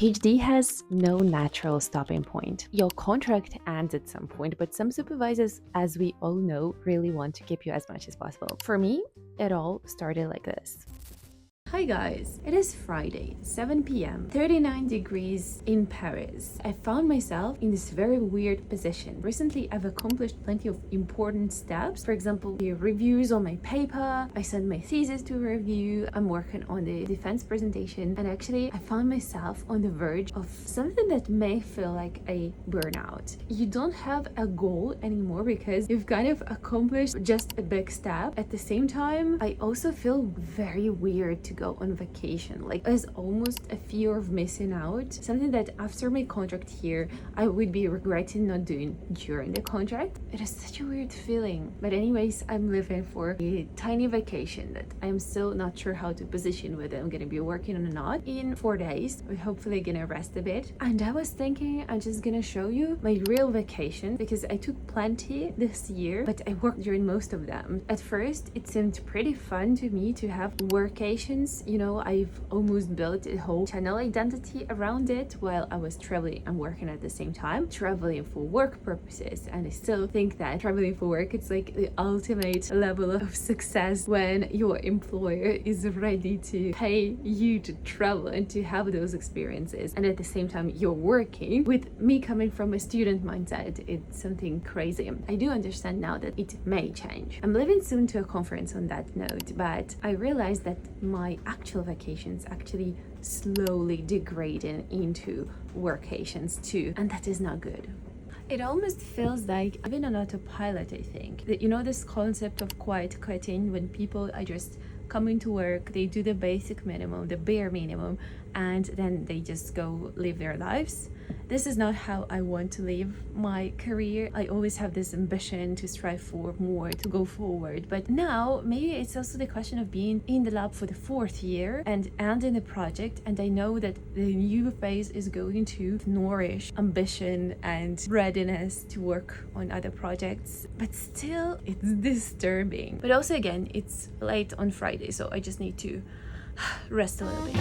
PhD has no natural stopping point. Your contract ends at some point, but some supervisors, as we all know, really want to keep you as much as possible. For me, it all started like this. Hi guys, it is Friday, 7 p.m., 39 degrees in Paris. I found myself in this very weird position. Recently, I've accomplished plenty of important steps. For example, the reviews on my paper, I sent my thesis to review, I'm working on the defense presentation, and actually, I found myself on the verge of something that may feel like a burnout. You don't have a goal anymore because you've kind of accomplished just a big step. At the same time, I also feel very weird to go on vacation. Like, there's almost a fear of missing out, something that after my contract here I would be regretting not doing during the contract. It is such a weird feeling, but anyways, I'm living for a tiny vacation that I'm still not sure how to position, whether I'm gonna be working or not. In 4 days we're hopefully gonna rest a bit, and I was thinking I'm just gonna show you my real vacation because I took plenty this year, but I worked during most of them. At first it seemed pretty fun to me to have workations. You know, I've almost built a whole channel identity around it while I was traveling and working at the same time, traveling for work purposes. And I still think that traveling for work, it's like the ultimate level of success when your employer is ready to pay you to travel and to have those experiences, and at the same time you're working. With me coming from a student mindset, it's something crazy. I do understand now that it may change. I'm leaving soon to a conference on that note, but I realized that my actual vacations actually slowly degrading into workations too, and that is not good. It almost feels like I've been on autopilot. I think that, you know, this concept of quiet quitting, when people are just coming to work, they do the basic minimum, the bare minimum, and then they just go live their lives. This is not how I want to live my career. I always have this ambition to strive for more, to go forward. But now, maybe it's also the question of being in the lab for the 4th year and ending the project. And I know that the new phase is going to nourish ambition and readiness to work on other projects. But still, it's disturbing. But also, again, it's late on Friday, so I just need to rest a little bit.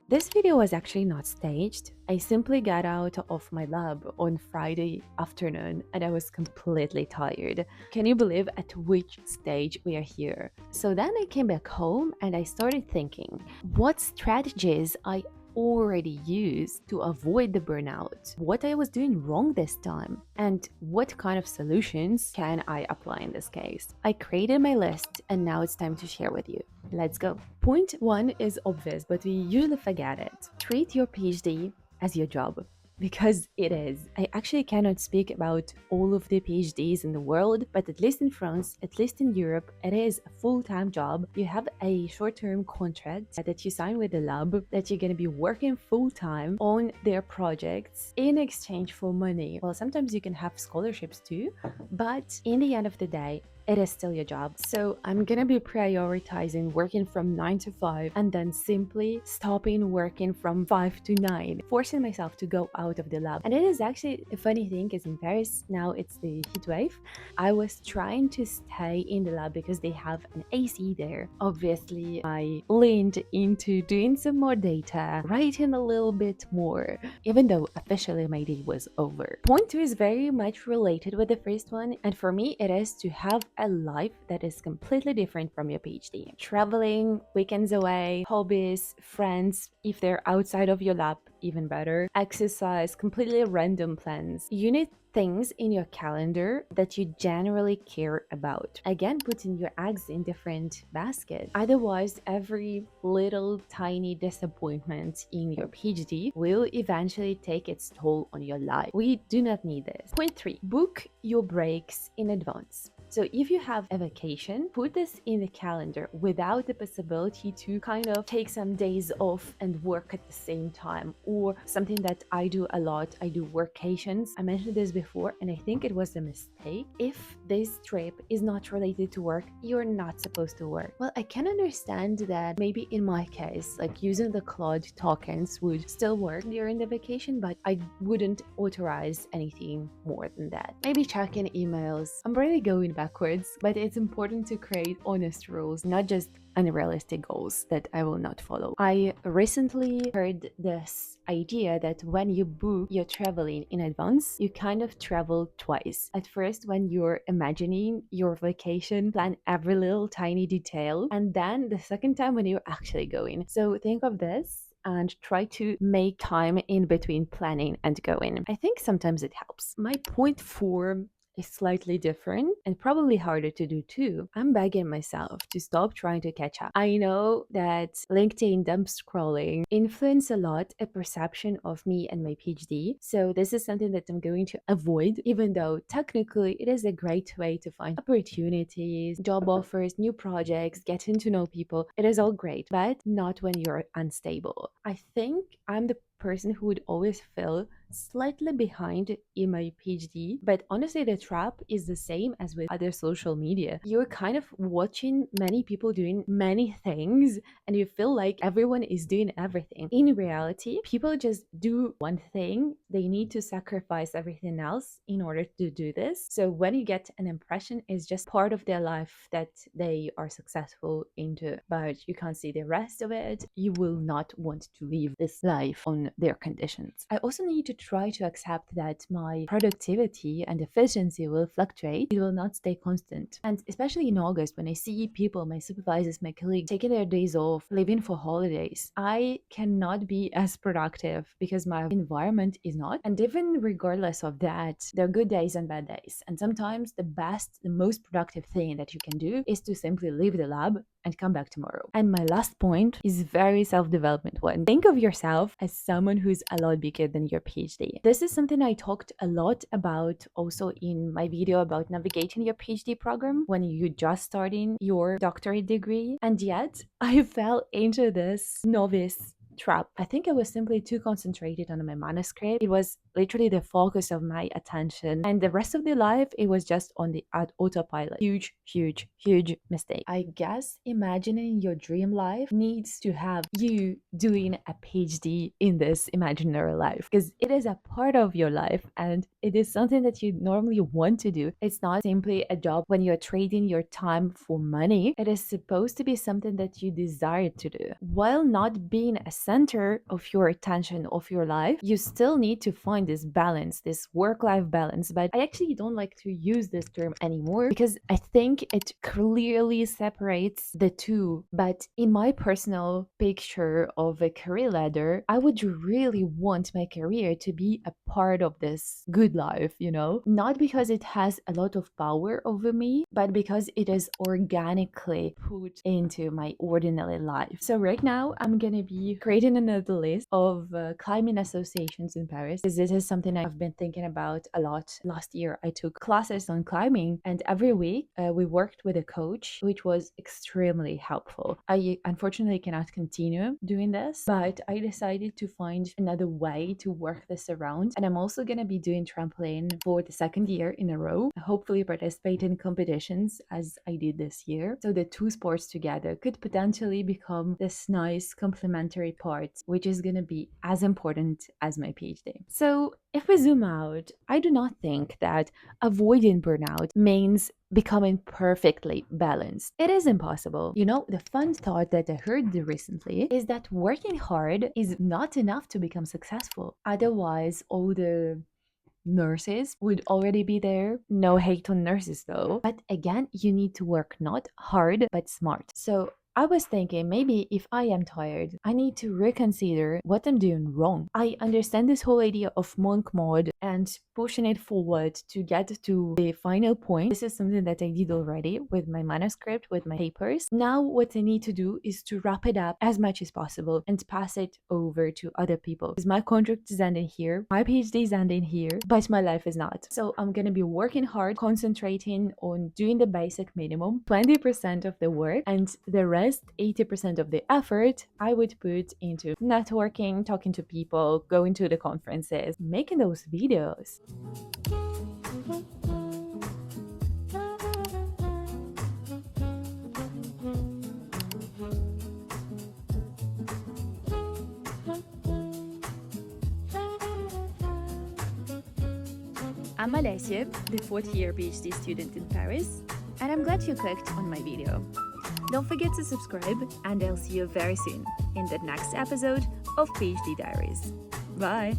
This video was actually not staged. I simply got out of my lab on Friday afternoon and I was completely tired. Can you believe at which stage we are here? So then I came back home and I started thinking, what strategies I already used to avoid the burnout, what I was doing wrong this time, and what kind of solutions can I apply in this case. I created my list and now it's time to share with you. Let's go. Point 1 is obvious, but we usually forget it. Treat your PhD as your job. Because it is. I actually cannot speak about all of the PhDs in the world, but at least in France, at least in Europe, it is a full-time job. You have a short-term contract that you sign with the lab, that you're going to be working full-time on their projects in exchange for money. Well, sometimes you can have scholarships too, but in the end of the day, it is still your job. So I'm gonna be prioritizing working from 9 to 5 and then simply stopping working from 5 to 9, forcing myself to go out of the lab. And it is actually a funny thing because in Paris now it's the heat wave. I was trying to stay in the lab because they have an AC there. Obviously, I leaned into doing some more data, writing a little bit more, even though officially my day was over. Point 2 is very much related with the first one, and for me it is to have a life that is completely different from your PhD. Traveling, weekends away, hobbies, friends, if they're outside of your lab, even better. Exercise, completely random plans. You need things in your calendar that you generally care about. Again, putting your eggs in different baskets. Otherwise, every little tiny disappointment in your PhD will eventually take its toll on your life. We do not need this. Point 3, book your breaks in advance. So if you have a vacation, put this in the calendar without the possibility to kind of take some days off and work at the same time. Or something that I do a lot, I do workations. I mentioned this before and I think it was a mistake. If this trip is not related to work, you're not supposed to work. Well, I can understand that maybe in my case, like using the Claude tokens would still work during the vacation, but I wouldn't authorize anything more than that. Maybe checking emails. I'm really going backwards, but it's important to create honest rules, not just unrealistic goals that I will not follow. I recently heard this idea that when you book your traveling in advance, you kind of travel twice. At first, when you're imagining your vacation, plan every little tiny detail, and then the second time when you're actually going. So think of this and try to make time in between planning and going. I think sometimes it helps. My point 4 is slightly different and probably harder to do too. I'm begging myself to stop trying to catch up. I know that LinkedIn dump scrolling influence a lot a perception of me and my PhD. So this is something that I'm going to avoid, even though technically it is a great way to find opportunities, job offers, new projects, getting to know people. It is all great, but not when you're unstable. I think I'm the person who would always feel slightly behind in my PhD, but honestly, the trap is the same as with other social media. You're kind of watching many people doing many things and you feel like everyone is doing everything. In reality, people just do one thing, they need to sacrifice everything else in order to do this. So when you get an impression, it's just part of their life that they are successful into, but you can't see the rest of it. You will not want to live this life on their conditions. I also need to try to accept that my productivity and efficiency will fluctuate. It will not stay constant. And especially in August, when I see people, my supervisors, my colleagues, taking their days off, leaving for holidays, I cannot be as productive because my environment is not. And even regardless of that, there are good days and bad days. And sometimes the most productive thing that you can do is to simply leave the lab and come back tomorrow. And my last point is very self-development one. Think of yourself as someone who's a lot bigger than your PhD. This is something I talked a lot about also in my video about navigating your PhD program when you're just starting your doctorate degree. And yet I fell into this novice trap. I think I was simply too concentrated on my manuscript. It was literally the focus of my attention, and the rest of the life it was just on the autopilot. Huge mistake. I guess imagining your dream life needs to have you doing a PhD in this imaginary life, because it is a part of your life and it is something that you normally want to do. It's not simply a job when you're trading your time for money. It is supposed to be something that you desire to do. While not being a center of your attention of your life, you still need to find this balance, this work-life balance. But I actually don't like to use this term anymore because I think it clearly separates the two. But in my personal picture of a career ladder, I would really want my career to be a part of this good life, not because it has a lot of power over me, but because it is organically put into my ordinary life. So right now I'm gonna be creating another list of climbing associations in Paris, because this is something I've been thinking about a lot. Last year I took classes on climbing, and every week we worked with a coach, which was extremely helpful. I unfortunately cannot continue doing this, but I decided to find another way to work this around, and I'm also gonna be doing trampoline for the second year in a row, hopefully participate in competitions as I did this year. So the two sports together could potentially become this nice complementary part, which is going to be as important as my PhD. So if we zoom out, I do not think that avoiding burnout means becoming perfectly balanced. It is impossible. The fun thought that I heard recently is that working hard is not enough to become successful. Otherwise, all the nurses would already be there. No hate on nurses though. But again, you need to work not hard, but smart. So I was thinking maybe if I am tired, I need to reconsider what I'm doing wrong. I understand this whole idea of monk mode and pushing it forward to get to the final point. This is something that I did already with my manuscript, with my papers. Now what I need to do is to wrap it up as much as possible and pass it over to other people, because my contract is ending here, my PhD is ending here, but my life is not. So I'm gonna be working hard, concentrating on doing the basic minimum, 20% of the work, and the rest, 80% of the effort, I would put into networking, talking to people, going to the conferences, making those videos. I'm Alessia, the fourth year PhD student in Paris, and I'm glad you clicked on my video. Don't forget to subscribe, and I'll see you very soon in the next episode of PhD Diaries. Bye!